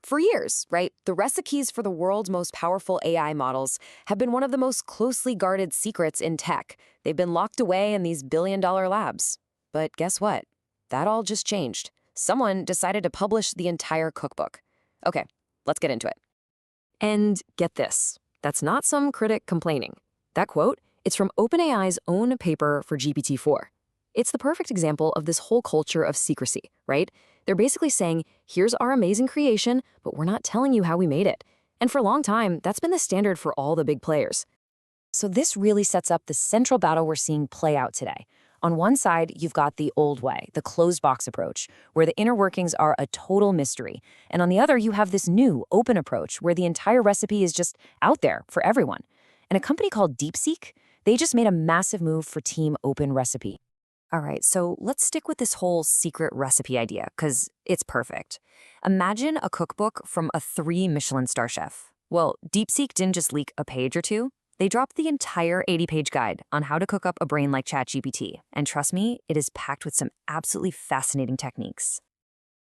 For years, right, the recipes for the world's most powerful AI models have been one of the most closely guarded secrets in tech. They've been locked away in these billion-dollar labs. But guess what? That all just changed. Someone decided to publish the entire cookbook. Okay, let's get into it. And get this, that's not some critic complaining. That quote, it's from OpenAI's own paper for GPT-4. It's the perfect example of this whole culture of secrecy, right? They're basically saying, here's our amazing creation, but we're not telling you how we made it. And for a long time, that's been the standard for all the big players. So this really sets up the central battle we're seeing play out today. On one side, you've got the old way, the closed box approach, where the inner workings are a total mystery. And on the other, you have this new, open approach, where the entire recipe is just out there for everyone. And a company called Deepseek, they just made a massive move for Team Open Recipe. All right, so let's stick with this whole secret recipe idea, because it's perfect. Imagine a cookbook from a 3-Michelin star chef. Well, Deepseek didn't just leak a page or two. They dropped the entire 80-page guide on how to cook up a brain like ChatGPT. And trust me, it is packed with some absolutely fascinating techniques.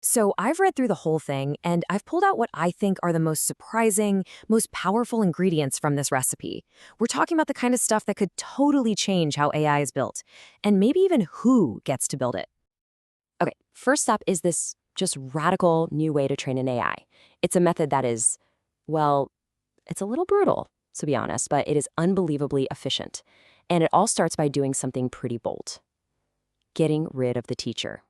So I've read through the whole thing, and I've pulled out what I think are the most surprising, most powerful ingredients from this recipe. We're talking about the kind of stuff that could totally change how AI is built, and maybe even who gets to build it. Okay, first up is this just radical new way to train an AI. It's a method that is, well, it's a little brutal, to be honest, but it is unbelievably efficient. And it all starts by doing something pretty bold. Getting rid of the teacher.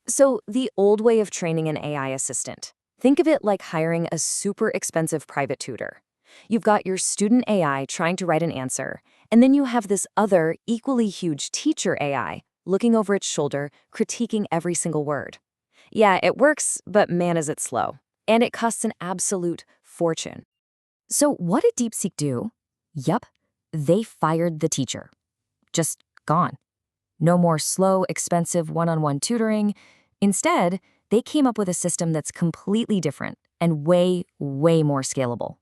So the old way of training an AI assistant, think of it like hiring a super expensive private tutor. You've got your student AI trying to write an answer, and then you have this other, equally huge teacher AI looking over its shoulder, critiquing every single word. Yeah, it works, but man is it slow. And it costs an absolute fortune. So what did Deepseek do? Yup, they fired the teacher. Just gone. No more slow, expensive one-on-one tutoring. Instead, they came up with a system that's completely different and way, way more scalable.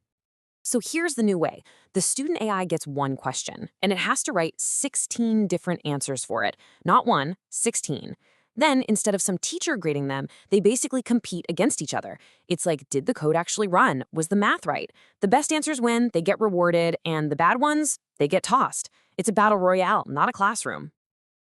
So here's the new way. The student AI gets one question, and it has to write 16 different answers for it. Not one, 16. Then, instead of some teacher grading them, they basically compete against each other. It's like, did the code actually run? Was the math right? The best answers win, they get rewarded, and the bad ones, they get tossed. It's a battle royale, not a classroom.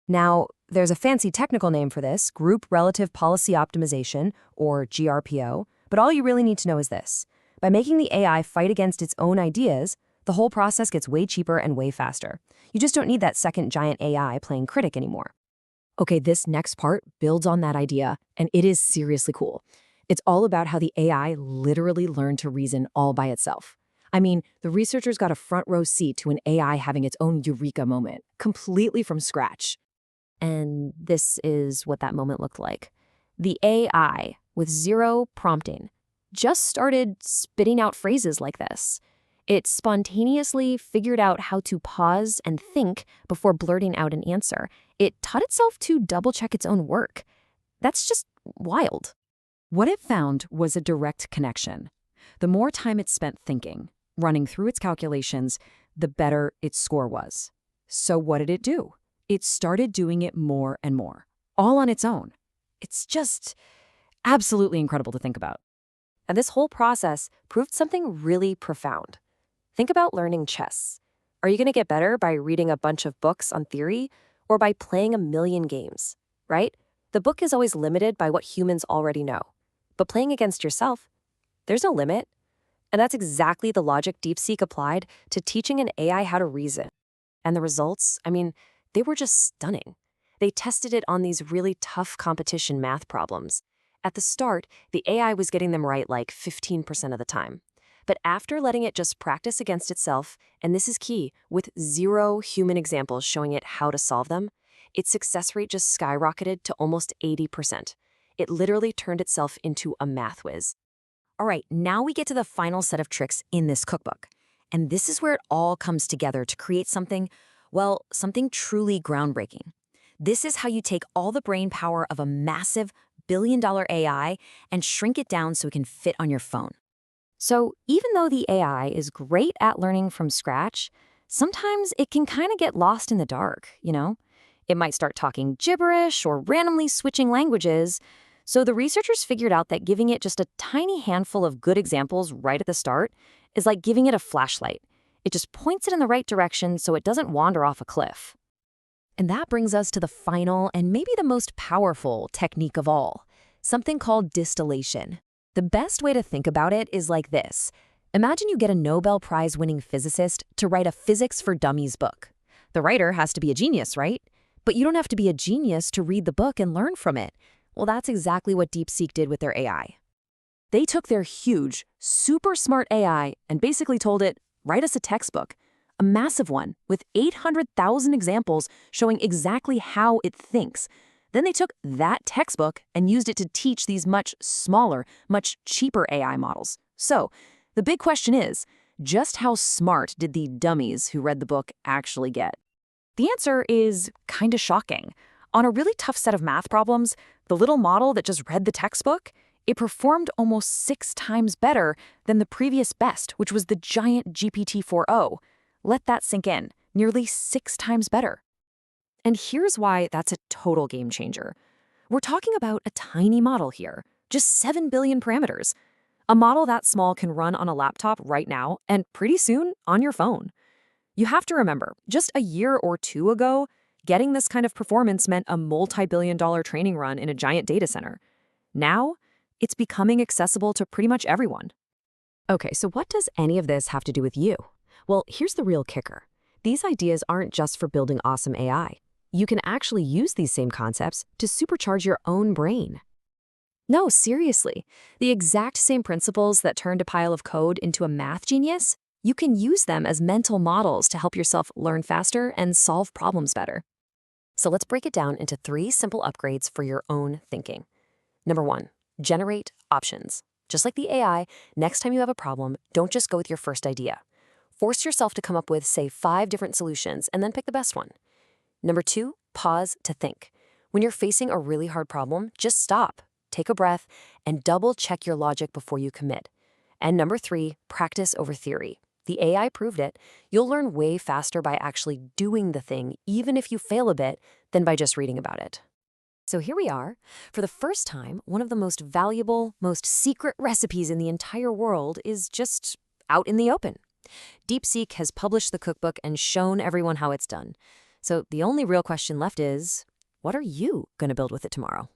Now, there's a fancy technical name for this, Group Relative Policy Optimization, or GRPO, but all you really need to know is this. By making the AI fight against its own ideas, the whole process gets way cheaper and way faster. You just don't need that second giant AI playing critic anymore. Okay, this next part builds on that idea, and it is seriously cool. It's all about how the AI literally learned to reason all by itself. I mean, the researchers got a front row seat to an AI having its own eureka moment, completely from scratch. And this is what that moment looked like. The AI, with zero prompting, just started spitting out phrases like this. It spontaneously figured out how to pause and think before blurting out an answer. It taught itself to double-check its own work. That's just wild. What it found was a direct connection. The more time it spent thinking, running through its calculations, the better its score was. So what did it do? It started doing it more and more, all on its own. It's just absolutely incredible to think about. And this whole process proved something really profound. Think about learning chess. Are you going to get better by reading a bunch of books on theory or by playing a million games, right? The book is always limited by what humans already know. But playing against yourself, there's no limit. And that's exactly the logic Deepseek applied to teaching an AI how to reason. And the results, I mean, they were just stunning. They tested it on these really tough competition math problems. At the start, the AI was getting them right like 15% of the time. But after letting it just practice against itself, and this is key, with zero human examples showing it how to solve them, its success rate just skyrocketed to almost 80%. It literally turned itself into a math whiz. All right, now we get to the final set of tricks in this cookbook. And this is where it all comes together to create something, well, something truly groundbreaking. This is how you take all the brain power of a massive billion-dollar AI and shrink it down so it can fit on your phone. So even though the AI is great at learning from scratch, sometimes it can kind of get lost in the dark, you know? It might start talking gibberish or randomly switching languages. So the researchers figured out that giving it just a tiny handful of good examples right at the start is like giving it a flashlight. It just points it in the right direction so it doesn't wander off a cliff. And that brings us to the final and maybe the most powerful technique of all, something called distillation. The best way to think about it is like this. Imagine you get a Nobel Prize-winning physicist to write a Physics for Dummies book. The writer has to be a genius, right? But you don't have to be a genius to read the book and learn from it. Well, that's exactly what Deepseek did with their AI. They took their huge, super smart AI and basically told it, write us a textbook, a massive one with 800,000 examples showing exactly how it thinks. Then they took that textbook and used it to teach these much smaller, much cheaper AI models. So, the big question is, just how smart did the dummies who read the book actually get? The answer is kinda shocking. On a really tough set of math problems, the little model that just read the textbook, it performed almost 6 times better than the previous best, which was the giant GPT-4o. Let that sink in, nearly 6 times better. And here's why that's a total game changer. We're talking about a tiny model here, just 7 billion parameters. A model that small can run on a laptop right now, and pretty soon on your phone. You have to remember, just a year or two ago, getting this kind of performance meant a multi-billion-dollar training run in a giant data center. Now, it's becoming accessible to pretty much everyone. Okay, so what does any of this have to do with you? Well, here's the real kicker. These ideas aren't just for building awesome AI. You can actually use these same concepts to supercharge your own brain. No, seriously. The exact same principles that turned a pile of code into a math genius, you can use them as mental models to help yourself learn faster and solve problems better. So let's break it down into 3 simple upgrades for your own thinking. Number 1, generate options. Just like the AI, next time you have a problem, don't just go with your first idea. Force yourself to come up with, say, 5 different solutions and then pick the best one. Number 2, pause to think. When you're facing a really hard problem, just stop, take a breath, and double-check your logic before you commit. And number 3, practice over theory. The AI proved it. You'll learn way faster by actually doing the thing, even if you fail a bit, than by just reading about it. So here we are. For the first time, one of the most valuable, most secret recipes in the entire world is just out in the open. Deepseek has published the cookbook and shown everyone how it's done. So the only real question left is, what are you going to build with it tomorrow?